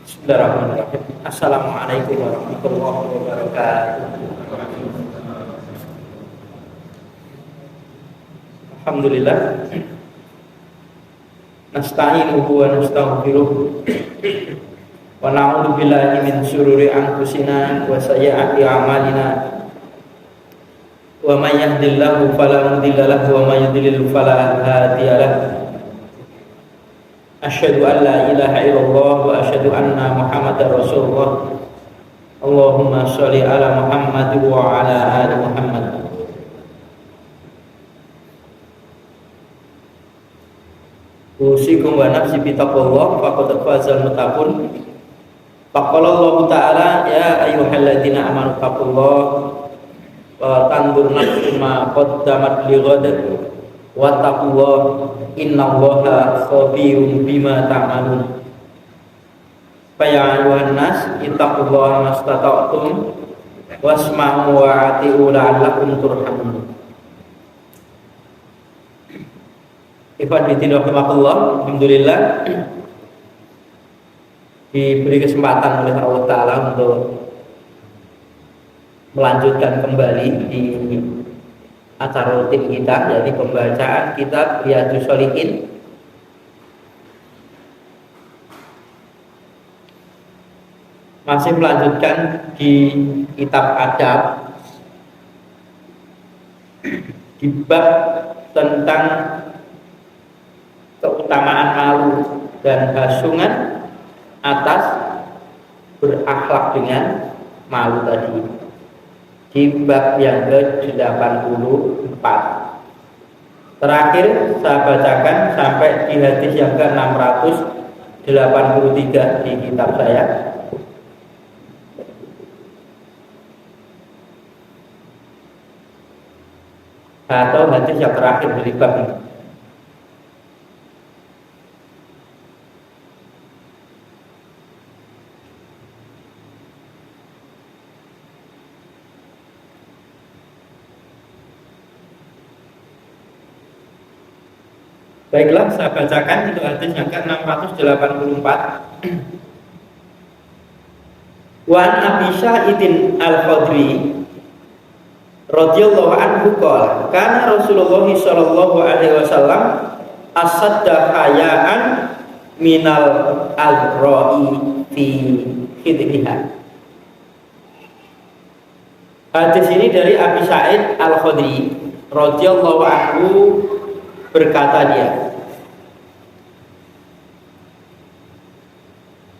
Bismillahirrahmanirrahim. Assalamualaikum warahmatullahi wabarakatuh. Alhamdulillah. Nasta'inuhu wa nastaghfiruh. Wa na'udzu billahi min syururi anfusina wa sayyi'ati a'malina. Wa may yahdihillahu fala mudilla lahu wa may yudlil fala hadiya lahu. Asyhadu an la ilaha illallah wa asyhadu anna Muhammadar Rasulullah. Allahumma sholli ala Muhammad wa ala ali Muhammad. Usikum wa nafsi bitaqwallah faqad fazal muttaqun. Faqala Allah Ta'ala ya ayyuhalladzina amanu taqullah wa tanzur nafsum ma qaddamat lighadin wattaqullah innallaha khabirum bima ta'malun. Fa ya ayyuhan nas ittaqullaha mastata'tum wasma'u wa ati'u la'allakum turhamun. Ifadidin rahimakumullah, alhamdulillah diberi kesempatan oleh Allah Ta'ala untuk melanjutkan kembali di acara rutin kita, yaitu pembacaan kitab Riyadhus Shalihin. Masih melanjutkan di kitab adab di bab tentang keutamaan malu dan hasungan atas berakhlak dengan malu tadi. Di bab yang ke-84. Terakhir saya bacakan sampai di hadis yang ke-683 di kitab saya. Atau hadis yang terakhir dari bab ini. Baiklah, saya bacakan untuk hadis yang ke-684. Wa an Abi Sa'idin Al-Khudri radhiyallahu anhu qala kana Rasulullah sallallahu alaihi wasallam asadda hayaan minal al-ra'i fi khidriha. Hadis ini dari Abi Sa'id Al-Khudri radhiyallahu anhu, berkata dia,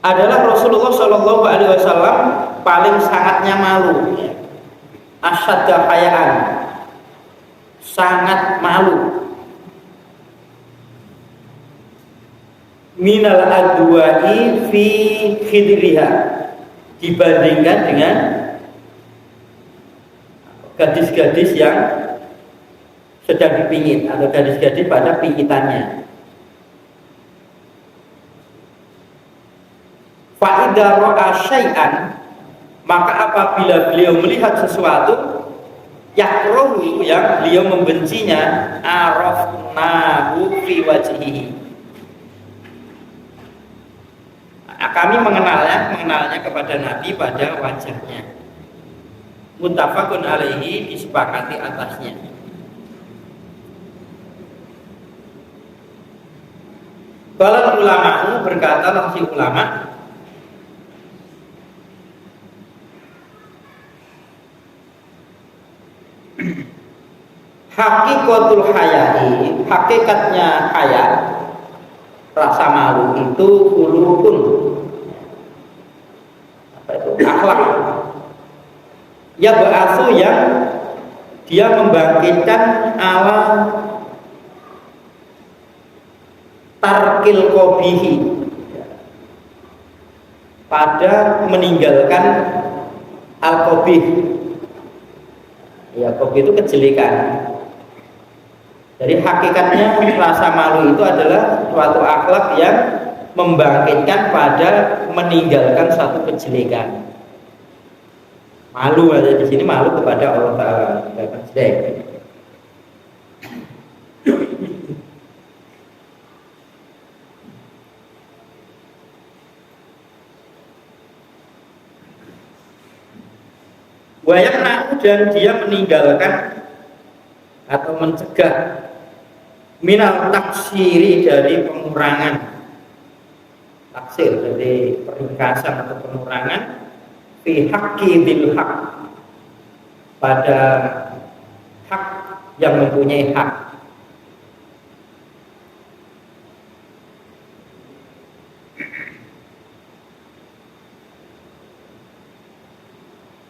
adalah Rasulullah Shallallahu Alaihi Wasallam paling sangatnya malu, asyadda hayaan, sangat malu, minal adwa'i fi khidriha, dibandingkan dengan gadis-gadis yang sedang dipingit atau gadis-gadis pada pingitannya. Fa idza ra'a syai'an, maka apabila beliau melihat sesuatu yakrahu, yang beliau membencinya, arafnahu fi wajhihi, kami mengenalnya kepada Nabi pada wajahnya. Muttafaqun alaihi, disepakati atasnya. Kalau ulama, berkatalah si ulama, hakikatul haya'i, hakikatnya haya, rasa malu itu khuluqun, akhlak, ya ba'atsu, yang dia membangkitkan ala tarkil qabihi, pada meninggalkan al-qabih. Ya, qabih itu kejelekan. Jadi hakikatnya rasa malu itu adalah suatu akhlak yang membangkitkan pada meninggalkan satu kejelekan. Malu ada di sini, malu kepada Allah Ta'ala. Wayamna, dan dia meninggalkan atau mencegah minal taksiri, dari pengurangan, taksir dari peringkasan atau pengurangan, fi haqqi bil haq, pada hak yang mempunyai hak.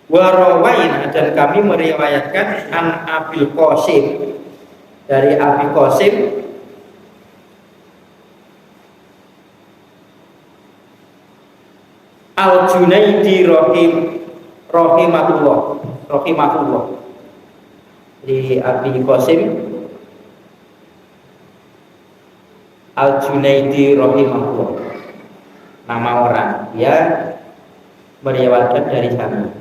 Warawaina, dan kami meriwayatkan an Abil Qasim, dari Abi Qasim Al-Junaidi rahimahullah. Di Abi Qasim Al-Junaidi rahimahullah, nama orang, dia meriwayatkan dari sana.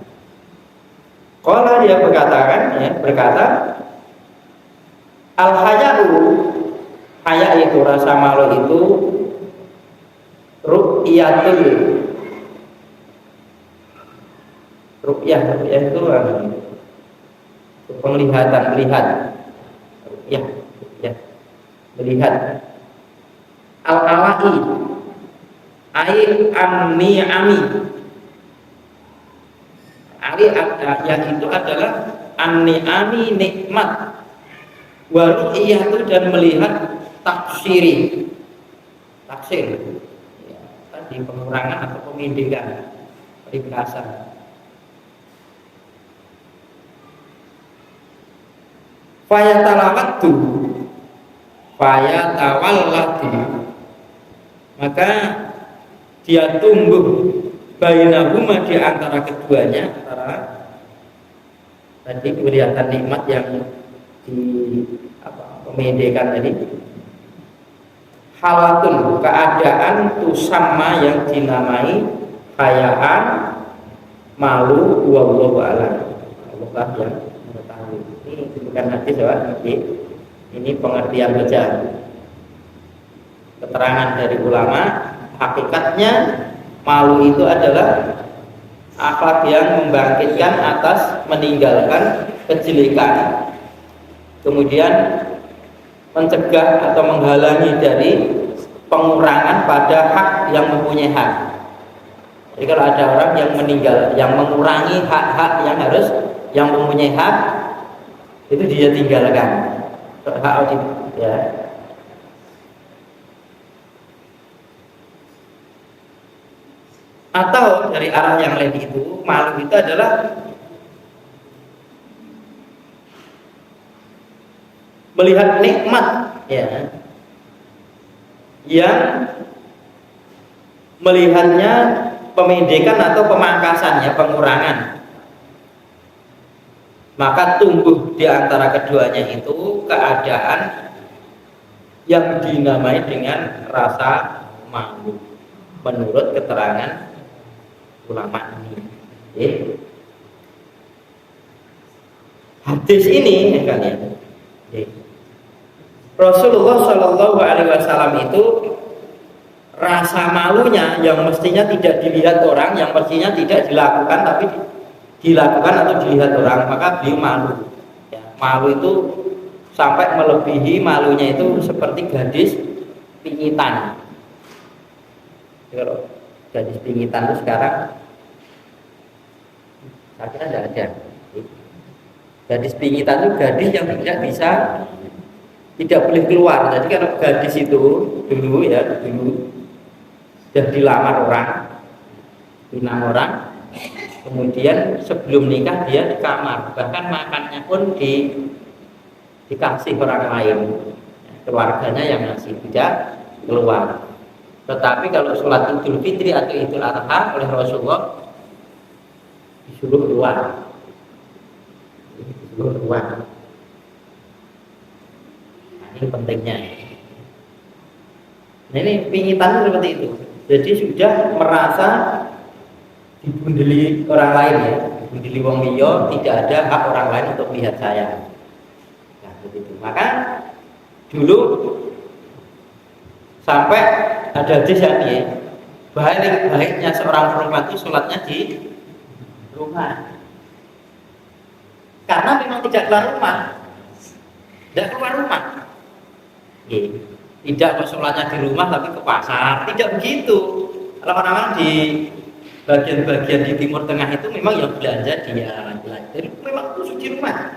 Qala, dia berkata, al-haya'u, haya itu, rasa malu itu, ru'yatul, ru'yah itu penglihatan, ya, melihat. Al-ala'i, ami, yang itu adalah an-ni'ami, nikmat, wa ru'yatu, dan melihat taksir, ya, tadi pengurangan atau pemindahan, peringkasan. Fayatawalladu, maka dia tumbuh bainahuma, di antara keduanya, antara tadi kelihatan nikmat yang pemendekan tadi, halatun, keadaan, tusamma, yang dinamai hayaan, malu, wallahu a'lam, Allah yang mengetahui. Ini bukan hadis ya, ini pengertian saja, keterangan dari ulama. Hakikatnya malu itu adalah akhlak yang membangkitkan atas meninggalkan kejelekan, kemudian mencegah atau menghalangi dari pengurangan pada hak yang mempunyai hak. Jadi kalau ada orang yang mengurangi hak-hak yang mempunyai hak, itu dia tinggalkan hak audit, ya. Atau dari arah yang lain, itu malu itu adalah melihat nikmat, ya, yang melihatnya pemendekan atau pemangkasannya, pengurangan, maka tumbuh di antara keduanya itu keadaan yang dinamai dengan rasa malu, menurut keterangan ulama ini. Hadis ini ya, Rasulullah Shallallahu Alaihi Wasallam itu rasa malunya yang mestinya tidak dilihat orang, yang mestinya tidak dilakukan, tapi dilakukan atau dilihat orang, maka beliau malu. Ya, malu itu sampai melebihi malunya itu seperti gadis pingitan. Kalau gadis pingitan itu sekarang saya kira tidak ada. Gadis pingitan itu gadis yang tidak boleh keluar. Jadi kalau gadis itu dulu sudah dilamar orang, pinang orang, kemudian sebelum nikah dia di kamar, bahkan makannya pun dikasih orang lain, keluarganya yang ngasih, tidak keluar. Tetapi kalau sholat Idul Fitri atau Idul Adha oleh Rasulullah disuruh keluar. Nah, ini pentingnya. Nah, ini pingitan seperti itu. Jadi sudah merasa dibundeli orang lain, ya, dibundeli wong liya, tidak ada hak orang lain untuk melihat saya. Nah, begitu. Maka dulu sampai ada hadis ya, baiknya seorang perempuan itu sholatnya di rumah. karena memang tidak keluar rumah, tidak keluar rumah. Tidak kok sholatnya di rumah tapi ke pasar, tidak begitu. Kalau orang-orang di bagian-bagian di Timur Tengah itu memang yang belanja dia laki-laki, jadi memang khusus di rumah.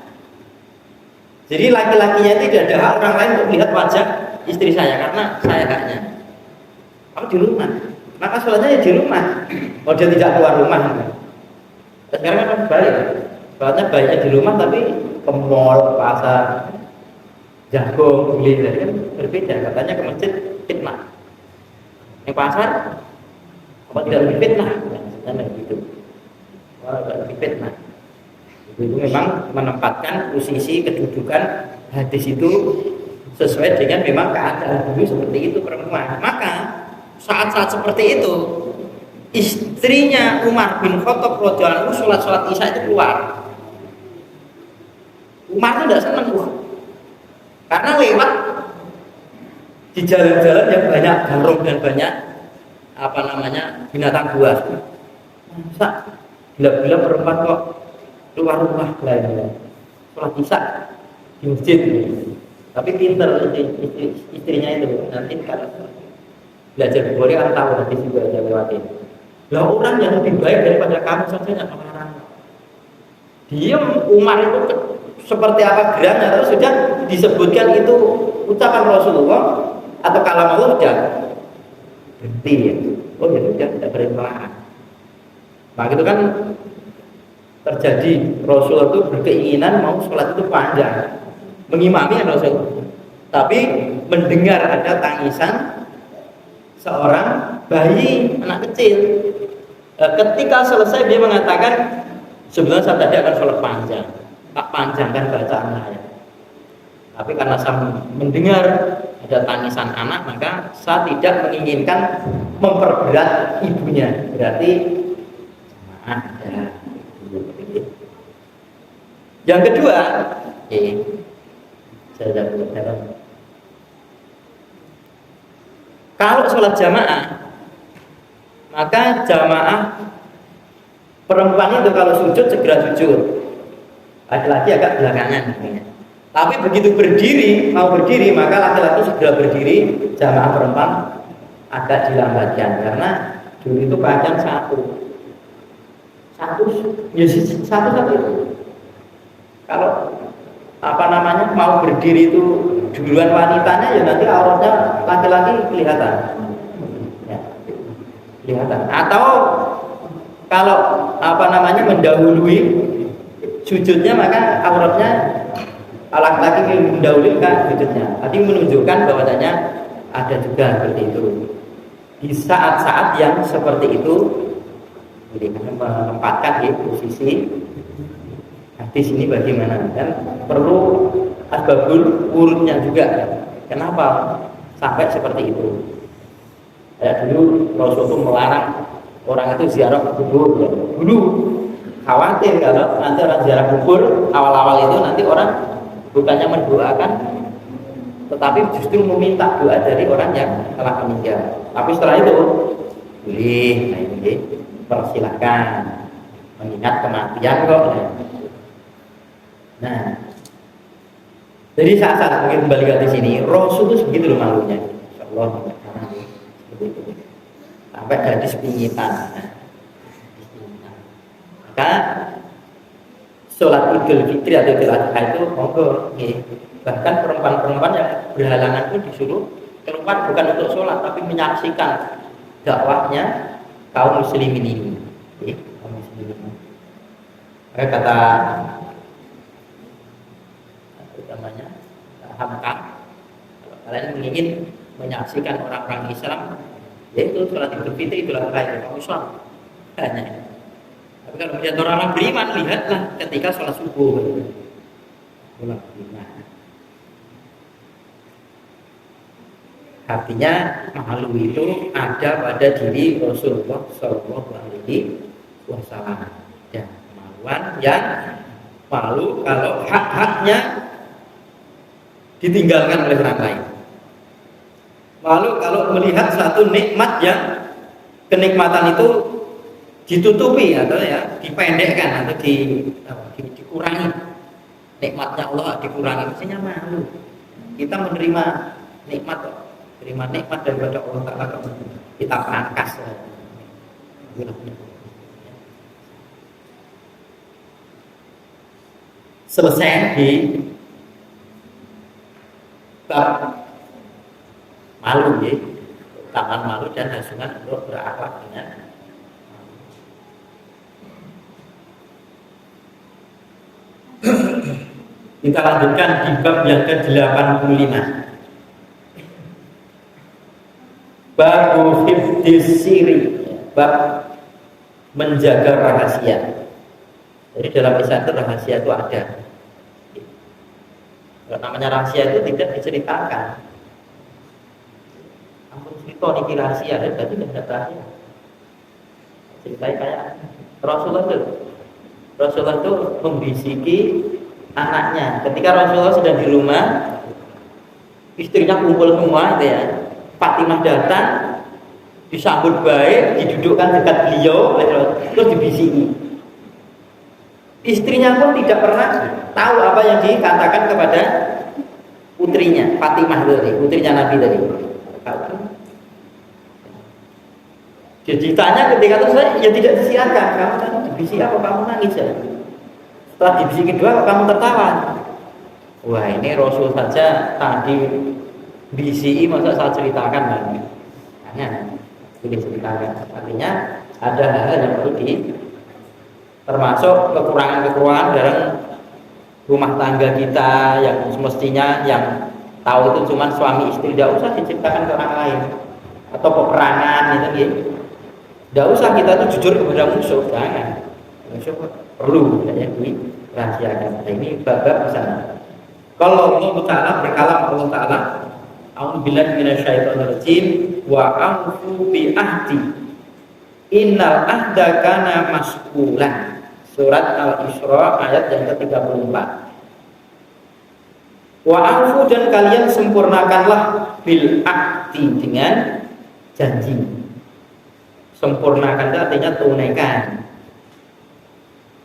Jadi laki-lakinya itu tidak ada hak orang lain untuk melihat wajah istri saya karena saya haknya. Kamu di rumah, maka sholatnya ya di rumah. Kalau dia tidak keluar rumah, sekarang kan balik, sholatnya baiknya di rumah tapi ke mall, ke pasar, jagung, beli, jadi kan berbeda. Katanya ke masjid fitnah, yang pasar apa tidak lebih fitnah? Katanya begitu. Wah, tidak lebih fitnah. Itu memang menempatkan posisi kedudukan hadis itu sesuai dengan memang keadaan dulu seperti itu perempuan. Maka saat-saat seperti itu istrinya Umar bin Khattab radhiyallahu anhu sholat isya itu keluar. Umar itu tidak senang karena lewat di jalan-jalan yang banyak garung dan banyak binatang buas. Masa bila-bila perempuan kok keluar rumah lainnya sholat isya di masjid. Tapi pinter istrinya itu nanti kalau belajar Bukhari kan tahu nanti juga ada lewatin. Lah orang yang lebih baik daripada kamu saja yang melarang. Diam. Umar itu seperti apa gerannya terus sudah disebutkan itu ucapan Rasulullah atau kalam Allah sudah berhenti ya. Oh ya sudah tidak boleh melarang. Maka itu kan terjadi Rasul itu berkeinginan mau sholat itu panjang, mengimami Rasul, tapi mendengar ada tangisan seorang bayi anak kecil. Ketika selesai dia mengatakan sebenarnya saya tadi akan sholat panjang, tak panjangkan bacaan saya, tapi karena saya mendengar ada tangisan anak maka saya tidak menginginkan memperberat ibunya. Berarti yang kedua, kalau sholat jamaah, maka jamaah perempuan itu kalau sujud segera sujud, laki-laki agak belakangan. Tapi begitu mau berdiri, maka laki-laki segera berdiri, jamaah perempuan agak dilambatkan karena dulu itu panjang satu itu. Kalau mau berdiri itu duluan wanitanya ya nanti auratnya laki-laki kelihatan. Ya, kelihatan. Atau kalau mendahului sujudnya maka auratnya laki-laki mendahului kan sujudnya. Tadi menunjukkan bahwasanya ada juga seperti itu. Di saat-saat yang seperti itu menempatkan di posisi di sini bagaimana dan perlu asbabul urutnya juga. Kenapa sampai seperti itu? Dulu Rasulullah melarang orang itu ziarah kubur. Dulu khawatir kalau nanti orang ziarah kubur awal-awal itu nanti orang bukannya mendoakan, tetapi justru meminta doa dari orang yang telah meninggal. Tapi setelah itu boleh, persilakan mengingat kematian kok. Nah, jadi saat mungkin kembali ke sini, Rasul itu begitu loh malunya, Insyaallah seperti itu. Sampai jadi sepingitan. Maka sholat Idul Fitri atau Idul Adha itu monggo, bahkan perempuan-perempuan yang berhalangan pun disuruh keluar bukan untuk sholat, tapi menyaksikan dakwahnya kaum muslimin ini. Kaum muslimin. Maka kata Hamka, kalau kalian ingin menyaksikan orang-orang Islam, yaitu sholat Idul Fitri Idul Adha kaum Islam hanya. Tapi kalau melihat orang-orang beriman, lihatlah ketika sholat subuh. Artinya malu itu ada pada diri Rasulullah Shallallahu Alaihi Wasallam. Ya, kemaluan yang malu kalau hak-haknya ditinggalkan oleh orang lain. Lalu kalau melihat satu nikmat yang kenikmatan itu ditutupi atau ya dipendekkan atau dikurangi nikmatnya Allah dikurangi, mestinya malu. Kita menerima nikmat, terima nikmat daripada Allah Ta'ala, kita pangkas. Selesai di bab malu ya, taman malu dan hasungan untuk berakhlak dengan kita lanjutkan di bab yang ke-85. Bab hifdz siri, bab menjaga rahasia. Jadi dalam Islam itu rahasia itu ada. Kalau namanya rahasia itu tidak diceritakan. Ampun cerita ini rahasia, berarti tidak ada rahasia. Ceritanya kayak Rasulullah itu membisiki anaknya. Ketika Rasulullah sedang di rumah, istrinya kumpul semua, gitu ya. Fatimah datang, disambut baik, didudukkan dekat beliau, terus dibisiki. Istrinya pun tidak pernah tahu apa yang dikatakan kepada putrinya, Fatimah tadi, putrinya Nabi tadi. Jadi ditanya ketika itu saya, ya tidak disiarkan. Kamu tadi dibisiki apa? Kamu nangis ya? Setelah dibisiki kedua, kamu tertawa. Wah, ini Rasul saja tadi bisi, masa saya ceritakan lagi? Jangan diceritakan. Artinya ada hal yang perlu termasuk kekurangan-kekurangan dalam rumah tangga kita yang semestinya yang tahu itu cuma suami istri, tidak usah diceritakan ke orang lain. Atau peperangan gitu. Tidak usah kita tuh jujur kepada musuh, jangan. Musuh perlu ya dirahasiakan. Nah, ini bab-bab sana. Kalau Allah Ta'ala berkalam, Allah Ta'ala a'udzubillahi minasyaitonirrajim wa a'udzu bi ahdi innal ahda kana mas'ulan. Surat Al-Isra ayat yang ke-34. Wa a'udzu, dan kalian sempurnakanlah bil ahdi, dengan janji. Sempurnakan itu artinya tunaikan.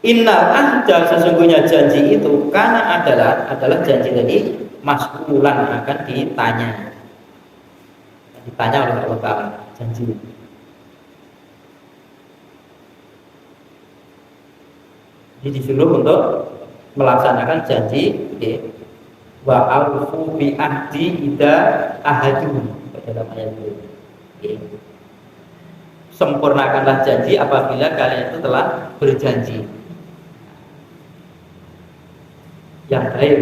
Innal ahda, sesungguhnya janji itu karena adalah janji tadi mas'ulan, akan ditanya oleh Allah Ta'ala janji. Jadi disuruh untuk melaksanakan janji. Wa aufu bi ahdi idza ahadu, dalam ayat itu. Sempurnakanlah janji apabila kalian itu telah berjanji. Yang baik.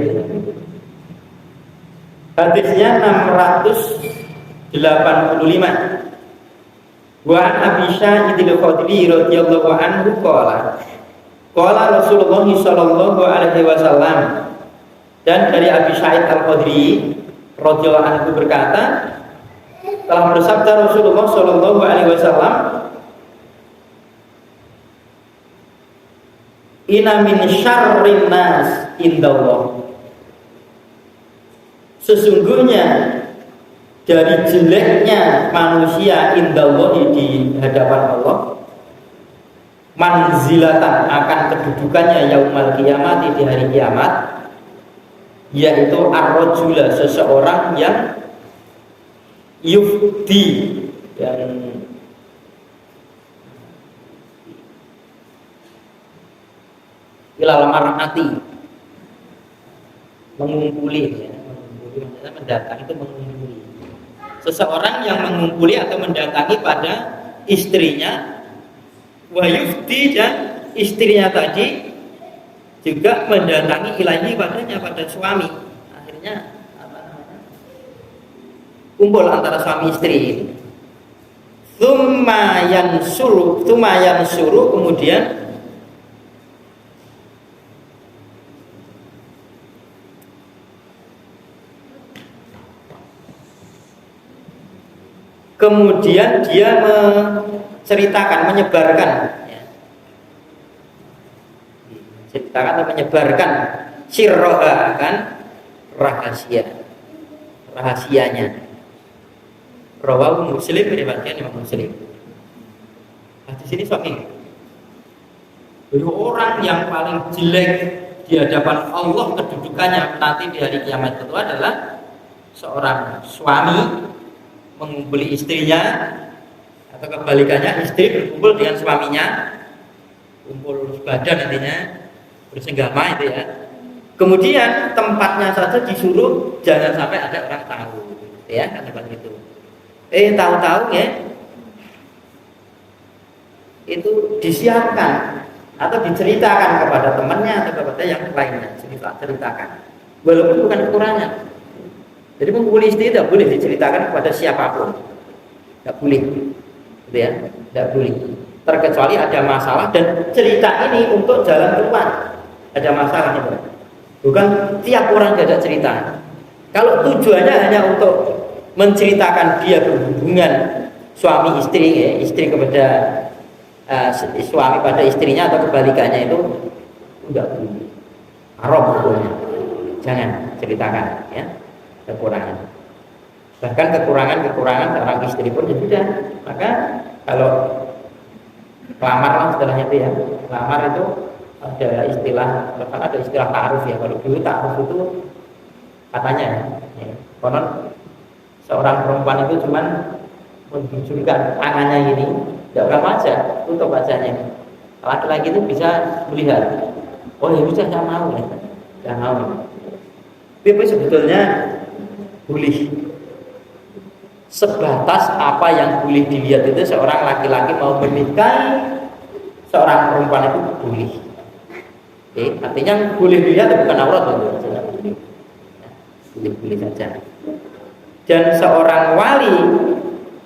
Hadisnya 685. Wa an Abi Sa'id al-Khudri radhiyallahu anhu qala Rasulullah sallallahu alaihi wasallam, dan dari Abi Sa'id al-Khudri radhiyallahu anhu berkata, telah bersabda Rasulullah sallallahu alaihi wasallam, inna min syarrin nas indallah, sesungguhnya dari jeleknya manusia indallah, di hadapan Allah, manzilatan, akan kedudukannya yaumal kiamat, di hari kiamat, yaitu ar-rajula, seseorang yang yufdi, yang ilal mar'ati, mengumpuli, ya. Mengumpuli maksudnya mendatang, itu mengumpuli. Seseorang yang mengumpuli atau mendatangi pada istrinya, wa yufdi, dan istrinya tadi juga mendatangi ilahi padanya, pada suami. Akhirnya kumpul antara suami istri. Tsumma yansuru, kemudian dia menceritakan, menyebarkan, ya. Menceritakan atau menyebarkan sirroha, kan, rahasianya. Rawahu Muslim, riwayatkan Imam Muslim. Di sini suami, orang yang paling jelek di di hadapan Allah kedudukannya nanti di hari kiamat itu adalah seorang suami mengumpuli istrinya, atau kebalikannya istri berkumpul dengan suaminya, kumpul badan intinya, bersenggama itu ya. Kemudian tempatnya saja disuruh jangan sampai ada orang tahu, ya kan seperti itu. Tahu-tahu ya itu disiarkan atau diceritakan kepada temannya atau kepada yang lainnya, ceritakan. Walaupun bukan kekurangan. Jadi mengumpuli istri tidak boleh diceritakan kepada siapapun, tidak boleh, gitu ya, tidak boleh. Terkecuali ada masalah dan cerita ini untuk jalan keluar. Ada masalah itu. Bukan tiap orang diajak cerita. Kalau tujuannya hanya untuk menceritakan dia berhubungan suami istri, ya, istri kepada suami pada istrinya atau kebalikannya itu enggak boleh. Haram hukumnya. Jangan ceritakan ya kekurangan. Bahkan kekurangan seorang istri pun ya sudah. Maka kalau lamar lah istilahnya itu ya. Lamar itu ada istilah, bahkan ada istilah ta'aruf ya. Kalau dulu ta'aruf itu katanya ya, konon seorang perempuan itu cuman menunjukkan tangannya ini, tidak usah wajah, tutup wajahnya. Laki-laki itu bisa melihat, oh ya sudah saya mau ya, saya mau. Tapi sebetulnya boleh. Sebatas apa yang boleh dilihat itu seorang laki-laki mau menikahi seorang perempuan itu boleh. Artinya boleh dilihat bukan aurat itu. Boleh saja. Dan seorang wali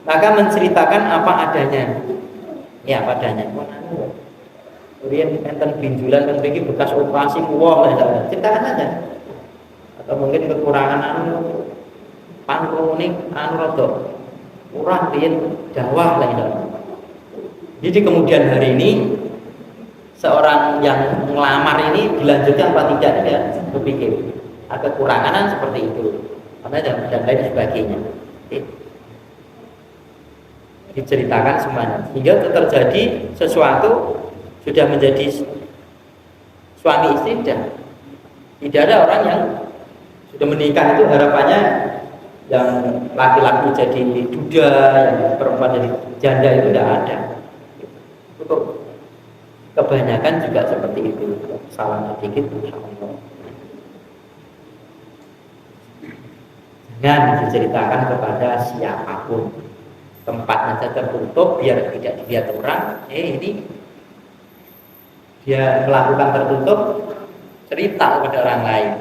maka menceritakan apa adanya. Ya, apa adanya. Kemudian enten binjulan yang begini bekas operasi wong lah, ceritakan saja. Atau mungkin kekurangan pangkuning rada kurang piye dawah lah itu. Jadi kemudian hari ini seorang yang melamar ini dilanjutkan apa tidak ya, berpikir kekurangan seperti itu. Dan lain sebagainya. Diceritakan semuanya hingga terjadi sesuatu sudah menjadi suami istri tidak ada orang yang sudah menikah itu harapannya yang laki-laki jadi duda, yang perempuan jadi janda itu tidak ada. Untuk kebanyakan juga seperti itu. Salah sedikit jangan diceritakan kepada siapapun. Tempatnya saja tertutup biar tidak dilihat orang. Ini dia melakukan tertutup, cerita kepada orang lain.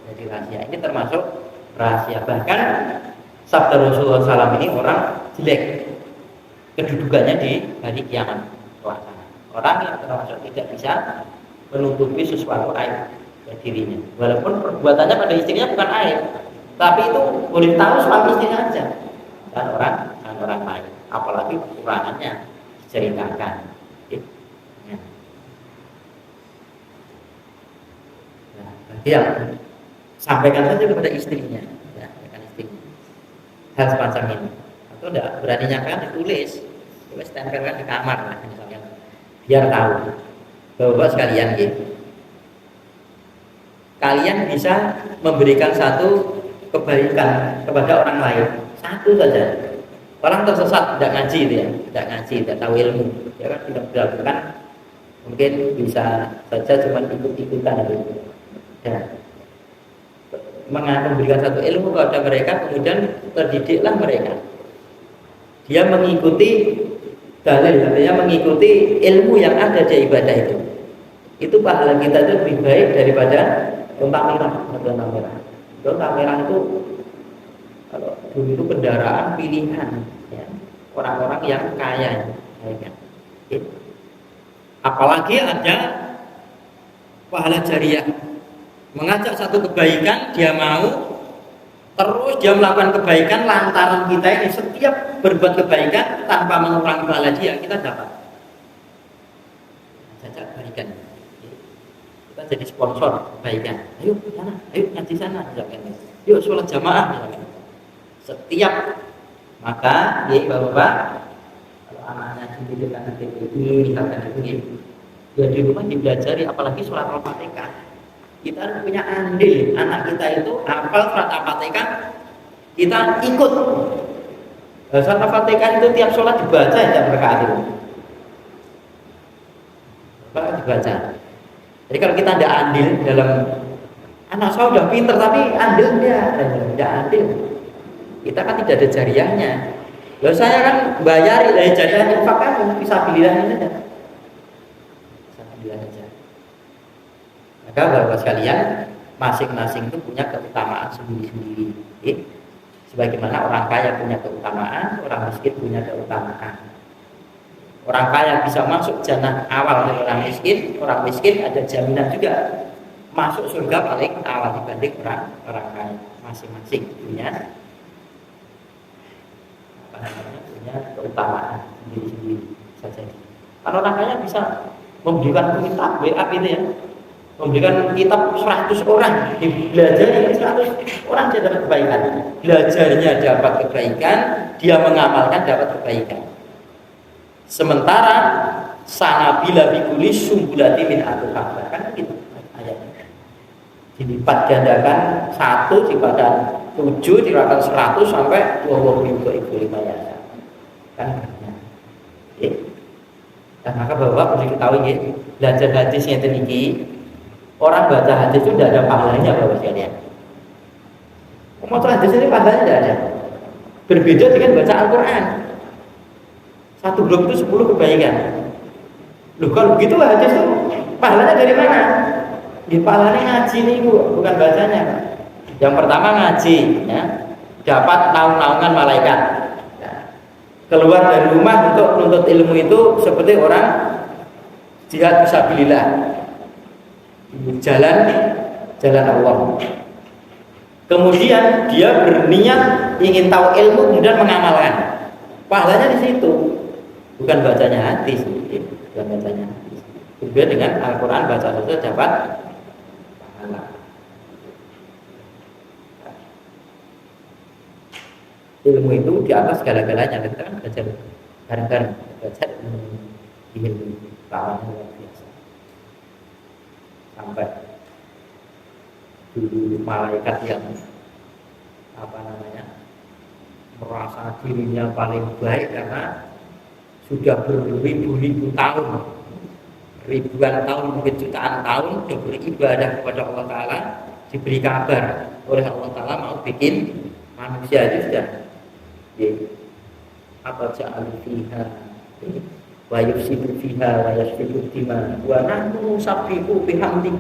Jadi rahasia. Ini termasuk rahasia. Bahkan sabda Rasulullah SAW ini orang jelek kedudukannya di hari kiamat. Orang yang termasuk tidak bisa menutupi sesuatu aib dari dirinya. Walaupun perbuatannya pada istrinya bukan aib, tapi itu boleh tahu suami istrinya aja. Dan orang lain, apalagi kekurangannya diceritakan. Ya. Nah, dia sampaikan saja kepada istrinya, ya, istrinya. Hal semacam ini. Atau tidak berani nyatakan ditulis tempelkan di kamar lah misalnya, biar tahu. Bapak sekalian gitu. Kalian bisa memberikan satu kebaikan kepada orang lain, satu saja. Orang tersesat tidak ngaji itu ya, tidak ngaji, tidak tahu ilmu, ya kan tidak dilakukan, mungkin bisa saja cuma ikut-ikutan gitu. Ya. Memberikan satu ilmu kepada mereka, kemudian terdidiklah mereka. Dia mengikuti dalil, artinya mengikuti ilmu yang ada di ibadah itu. Itu pahala kita itu lebih baik daripada lontar merah. Lontar merah itu kalau dulu itu kendaraan pilihan ya, orang-orang yang kaya ya kan? Apalagi ada pahala jariah, mengajak satu kebaikan, dia mau terus dia melakukan kebaikan lantaran kita ini setiap berbuat kebaikan tanpa mengurangi pahala dia, kita dapat jajak kebaikan. Kita jadi sponsor kebaikan, ayo sana, ayo ngaji sana misalkan. Yuk sholat jamaah misalkan. Setiap maka ya bapak kalau anaknya dididik anak TPI misalkan itu ya di rumah dipelajari, apalagi surat Al-Fatihah Kita harus punya andil. Anak kita itu hafal surat Al-Fatihah, kita ikut. Surat Al-Fatihah itu tiap sholat dibaca ya rakaat itu. Rakaat dibaca. Jadi kalau kita tidak andil dalam, anak saya udah pinter tapi andil tidak andil. Kita kan tidak ada jariahnya. Loh saya kan bayari dari jariah infak kan bisa pilihan saja. Bisa pilihan saja. Maka Bapak sekalian, masing-masing itu punya keutamaan sendiri-sendiri. Sebagaimana orang kaya punya keutamaan, orang miskin punya keutamaan. Orang kaya bisa masuk jannah awal dari orang miskin ada jaminan juga masuk surga paling awal dibanding orang kaya. Masing-masing punya punya keutamaan sendiri-sendiri saja. Kalau orang kaya bisa memberikan kitab WA itu ya, memberikan kitab 100 orang, belajarnya 100 orang dia dapat kebaikan, belajarnya dapat kebaikan, dia mengamalkan dapat kebaikan. Sementara sanabila bikuli sumbulati min atuhaba, kan gitu ayatnya. Dilipat gandakan 1 dikatakan 7 dikatakan 100 sampai 20.000 ya. Kan banyak. Dan maka Bapak perlu diketahui ya, belajar hadisnya tinggi. Orang baca hadis itu tidak ada pahalanya Bapak sekalian. Mau hadis ini pahalanya tidak ada. Berbeda dengan baca Al-Quran. Satu blok itu 10 kebaikan. Loh kalau begitu hadis itu pahalanya dari mana? Di pahalanya ngaji nih Bu, bukan bacanya. Yang pertama ngaji, ya, dapat naung-naungan malaikat. Ya. Keluar dari rumah untuk menuntut ilmu itu seperti orang jihad fisabilillah. Jalan Allah. Kemudian dia berniat ingin tahu ilmu kemudian mengamalkan. Pahalanya di situ. Bukan bacanya hadis, bukan bacanya hadis. Berbeda dengan Al-Quran baca saja dapat pahala. Ilmu itu di atas segala-galanya. Kita kan belajar bareng-bareng, belajar ilmu kawan luar biasa. Sampai dulu malaikat yang merasa dirinya paling baik karena sudah beribu-ribu tahun, ribuan tahun, mungkin jutaan tahun sudah beribadah kepada Allah Ta'ala, diberi kabar oleh Allah Ta'ala mau bikin manusia itu sudah apa ja'alu fiha wa yufsidu fiha wa yasfiku dima wa nahnu nusabbihu bihamdik.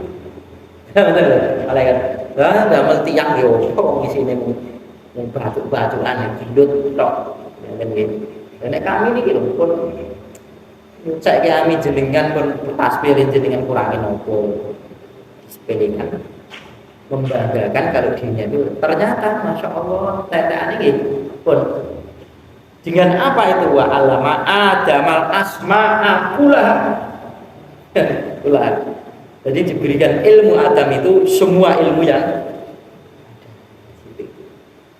Betul malaikat nggak mesti yang yo kok isine yang batu-batuan yang gendut tok dan gitu. Dan kami ini gitu pun saya kami jenengan pun tasbihin jenengan kurangin opo sepelekan membanggakan kalau dirinya itu ternyata masya Allah tetean ini pun dengan apa itu wa alama adamal asma'a kullaha. Jadi diberikan ilmu Adam itu semua ilmu yang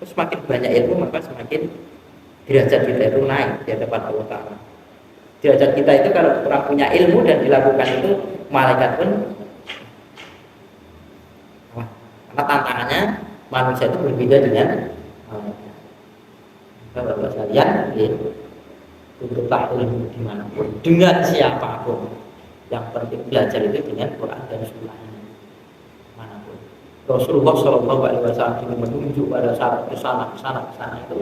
semakin banyak ilmu maka semakin derajat kita itu naik di hadapan Allah Ta'ala. Derajat kita itu kalau kurang punya ilmu dan dilakukan itu malaikat pun karena tantangannya manusia itu berbeda dengan malaikat. Bapak sekalian, tuntutlah ilmu dimanapun dengan siapapun. Yang penting belajar itu dengan Quran dan Sunnah. Rasulullah Shallallahu Alaihi Wasallam menunjuk pada saat kesana itu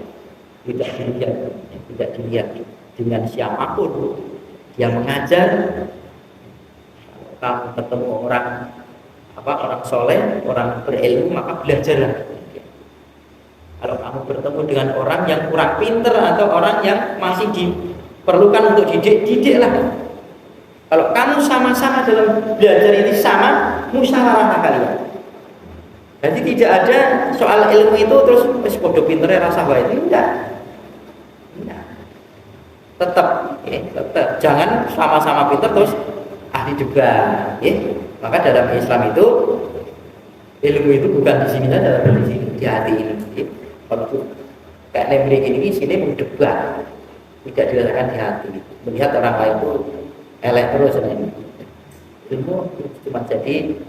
tidak dilihat dengan siapapun dia mengajar. Kalau kamu ketemu orang soleh, orang berilmu maka belajarlah. Kalau kamu bertemu dengan orang yang kurang pinter atau orang yang masih diperlukan untuk didiklah. Kalau kamu sama-sama dalam belajar ini sama, musyawarah kalian. Jadi tidak ada soal ilmu itu terus podo pinternya rasa baik itu enggak. Tetap jangan sama-sama pinter terus ahli debat. Maka dalam Islam itu ilmu itu bukan di sini saja, di sini di hati ini. Kalau itu kayak nemri gini sini mendebat, tidak dirasakan di hati. Melihat orang lain itu elek terus ini. Ilmu cuma jadi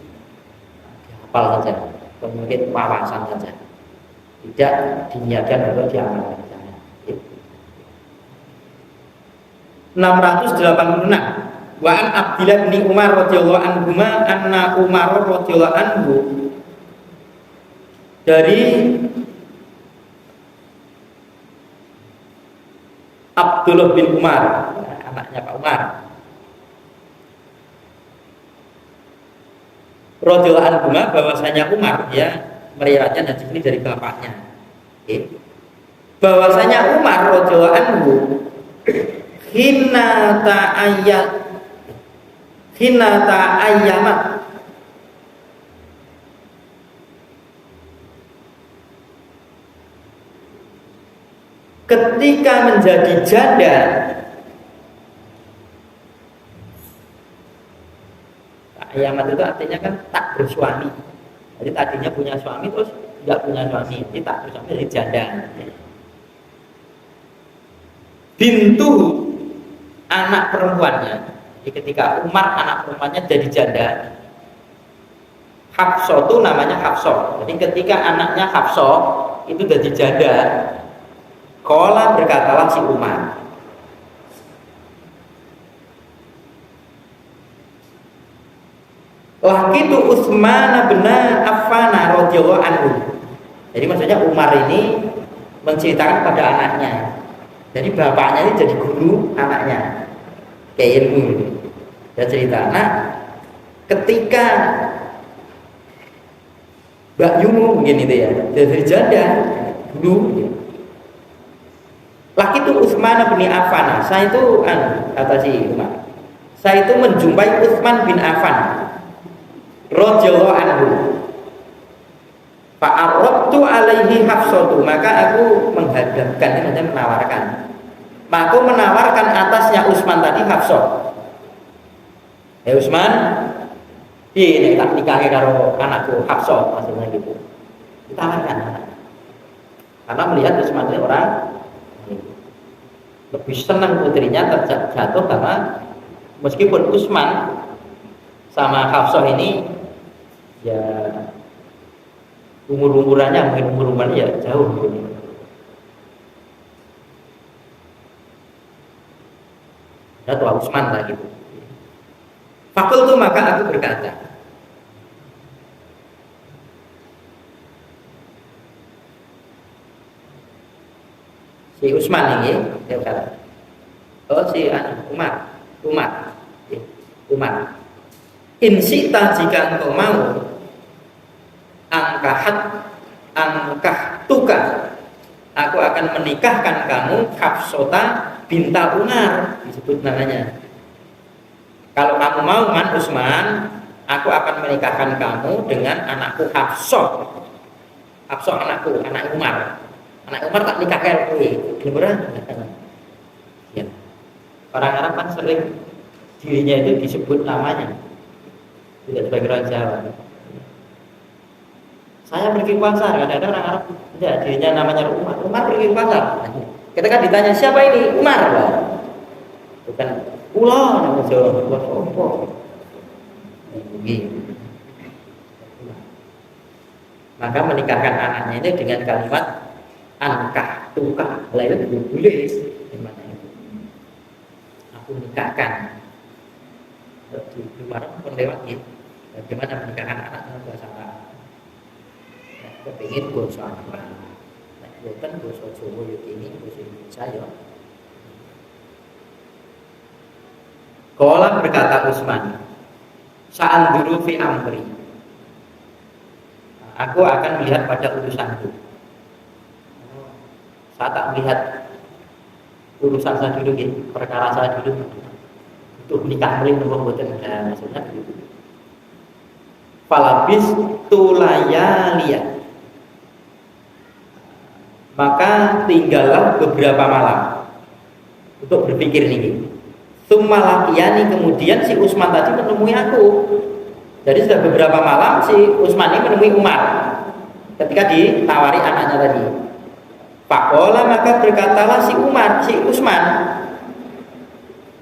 hafal saja, atau mungkin wawasan saja, tidak diniatkan untuk diamalkan. 686. Wa an Abdillah bin Umar radhiyallahu anhu anna Umar radhiyallahu anhu, dari Abdullah bin Umar, anaknya Pak Umar radhiyallahu anhu, bahwasanya Umar, ya, meriwayatkan hadis ini dari bapaknya. Bahwasanya Umar radhiyallahu anhu hina ta'ayyamat, ketika menjadi janda, ta'ayyamat itu artinya kan tak bersuami. Jadi tadinya punya suami terus tidak punya suami, jadi tak bersuami, jadi janda. Bintu, anak perempuannya. Jadi ketika Umar anak perempuannya jadi janda, Hafsah itu namanya Hafsah. Jadi ketika anaknya Hafsah itu jadi janda, qala, berkatalah si Umar, laqitu Utsman bin Affan radhiyallahu anhu. Jadi maksudnya Umar ini menceritakan pada anaknya. Jadi bapaknya ini jadi guru anaknya, kayak ilmu. Dia cerita, nah ketika Mbak Yumu mungkin itu ya, dari janda dulu. Laki itu Utsman bin Affan. Saya itu kata si Umar, saya itu menjumpai Utsman bin Affan radhiyallahu anhu. Fa'aradtu alaihi Hafsatu, maka aku menghadapkan, ini macam menawarkan. Maka aku menawarkan atasnya Utsman tadi Hafsah. Utsman, ini tak nikahi karo anakku Hafsah, maksudnya gitu. Ditawarkan. Karena melihat Utsman ini orang lebih senang putrinya terjatuh, karena meskipun Utsman sama Hafsah ini ya umur-umurannya mungkin umur-umurannya ya jauh gitu. Ya tua Utsman lah gitu. Fakultu, maka aku berkata, si Utsman ini dia kata, oh si Umar, insita, jika engkau mau, angkah tukar, aku akan menikahkan kamu Hafsota binta Umar, disebut namanya. Kalau kamu mau Man Utsman, aku akan menikahkan kamu dengan anakku Hafsah. Hafsah anakku, anak Umar. Anak Umar tak nikahkan kowe. Beneran? Ya. Orang Arab kan sering dirinya itu disebut namanya, tidak sebagai orang Jawa. Saya pergi ke pasar, kadang-kadang orang Arab tidak, dirinya namanya Umar pergi ke pasar. Ketika ditanya siapa ini, Umar lah. Bukan Ulo, nama Jawa, Sopo. Maka menikahkan anaknya ini dengan kalimat angkah tukah, lain boleh. Gimana itu? Aku nikahkan. Di luar pun lewat gitu. Bagaimana menikahkan anak dengan bahasa Arab? Kepingin bahasa Arab. Bukan bahasa Jawa ini, bahasa Indonesia ya. Qala, berkata Utsman, sa'anduru fi amri, aku akan melihat pada urusanku. Saya tak melihat urusan saya dulu gitu, perkara saya dulu untuk nikah beli nomor boten, maksudnya begitu. Falabis tulayaliya, maka tinggallah beberapa malam untuk berpikir nih. Tumalakiyani, kemudian si Utsman tadi menemui aku. Jadi sudah beberapa malam si Utsman ini menemui Umar ketika ditawari anaknya tadi. Pakola, maka berkatalah si Utsman,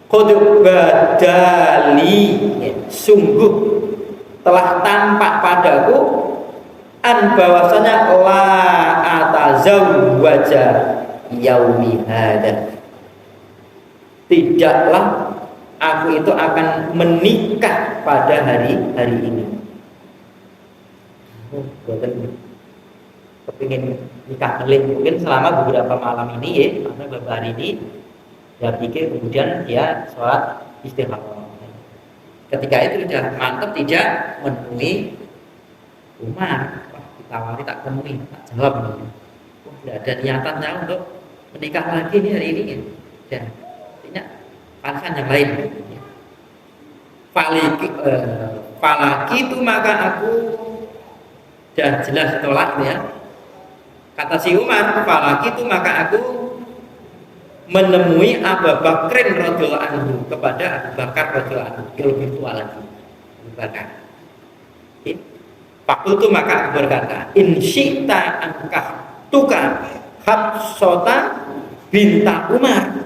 qad badali, sungguh telah tampak padaku an bahwasanya la atazawwaja yaumi hada, tidaklah aku itu akan menikah pada hari ini. Bukan kepingin nikah melih mungkin selama beberapa malam ini ya, karena beberapa hari ini dia pikir, kemudian dia sholat istikharah. Ketika itu sudah mantap tidak menemui Umar, wah ditawari tak temui, tak jawab. Wah tidak ada niatannya untuk menikah lagi nih hari ini. Dan tidak alasan yang lain. Falaki itu maka aku sudah jelas tolak ya. Kata si Umar, falaki itu maka aku menemui Abu Bakrin radhiyallahu anhu, kepada Abu Bakar radhiyallahu anhu, yang lebih tua lagi, Abu Bakar. Fakultu maka aku berkata, in syi'ta ankah tuka Hafsata binta Umar.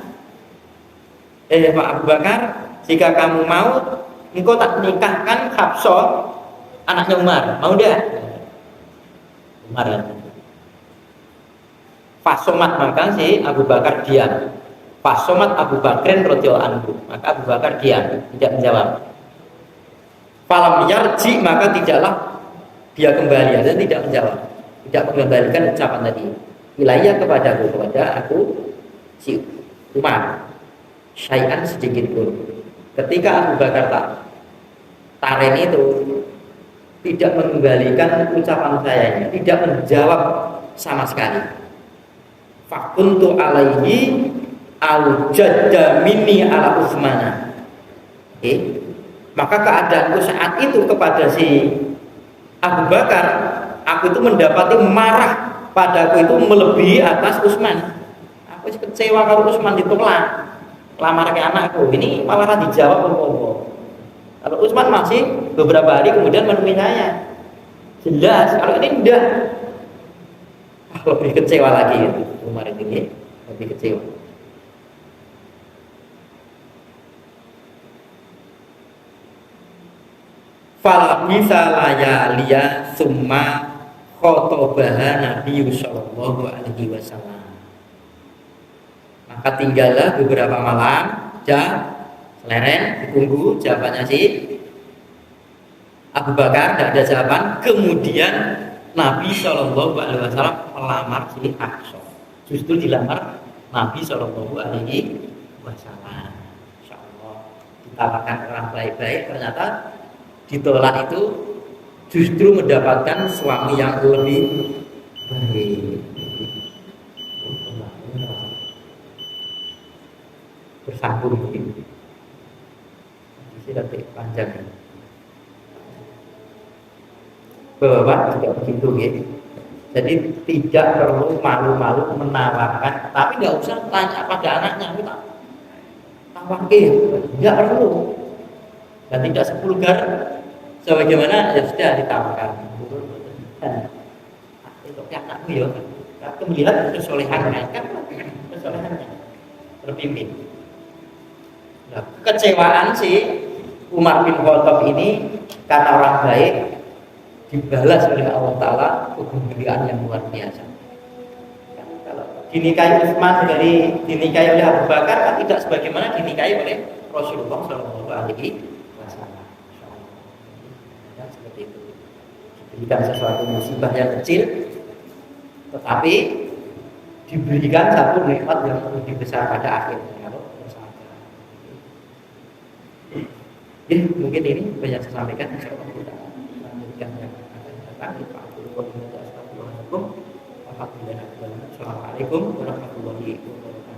Pak Abu Bakar, jika kamu mau, engkau tak nikahkan Hafsah anaknya Umar, mau dah? Umar ya. Fasomat maka si Abu Bakar diam. Fasomat Abu Bakrin radhiyallahu anhu, maka Abu Bakar diam, tidak menjawab. Falam yarji maka tidaklah dia kembali, dan tidak menjawab, tidak mengembalikan ucapan tadi. Wilayah kepada aku si Umar syai'an sedikit pun. Ketika Abu Bakar tak taren itu tidak mengembalikan ucapan saya, tidak menjawab sama sekali. Fakuntu alaihi al-jadda minni ala Utsmana. Maka keadaanku saat itu kepada si Abu Bakar, aku itu mendapati marah padaku itu melebihi atas Utsman. Aku kecewa kalau Utsman ditolak lamar ke anakku, ini malah dijawab apa-apa. Kalau Utsman masih beberapa hari kemudian menemui saya, jelas. Kalau ini enggak, lebih kecewa lagi itu. Umar ini lebih kecewa. Fala bisa layaliya summa khotobaha Nabi sallallahu alaihi wasallam. Maka tinggallah beberapa malam, seleren ditunggu jawabannya si Abu Bakar, tidak ada jawaban. Kemudian Nabi sallallahu alaihi wasallam melamar si Hafsah. Justru dilamar Nabi sallallahu alaihi wasallam. Insyaallah ditawarkan orang baik-baik, ternyata ditolak itu justru mendapatkan suami yang lebih baik. Bersambung begini. Sudah panjang. Bapak juga begitu ya. Jadi tidak perlu malu-malu menawarkan, tapi nggak usah tanya pada anaknya, kita tawarkan, nggak perlu. Dan tidak sepulgar sebagaimana ya sudah ditawarkan. Untuk anakmu ya, kamu melihat kesolehannya kan, kesolehannya terpimpin. Nah, kekecewaan si Umar bin Khattab ini karena orang baik dibalas oleh Allah Ta'ala kemuliaan yang luar biasa. Kalau dinikahi Utsman dari dinikahi oleh Abu Bakar kan tidak sebagaimana dinikahi oleh Rasulullah Shallallahu Alaihi Wasallam. Seperti itu. Diberikan sesuatu musibah yang kecil, tetapi diberikan satu nikmat yang lebih besar pada akhirnya. Ya, mungkin ini banyak saya sampaikan. Insyaallah kita lanjutkan yang akan datang. Assalamualaikum warahmatullahi wabarakatuh.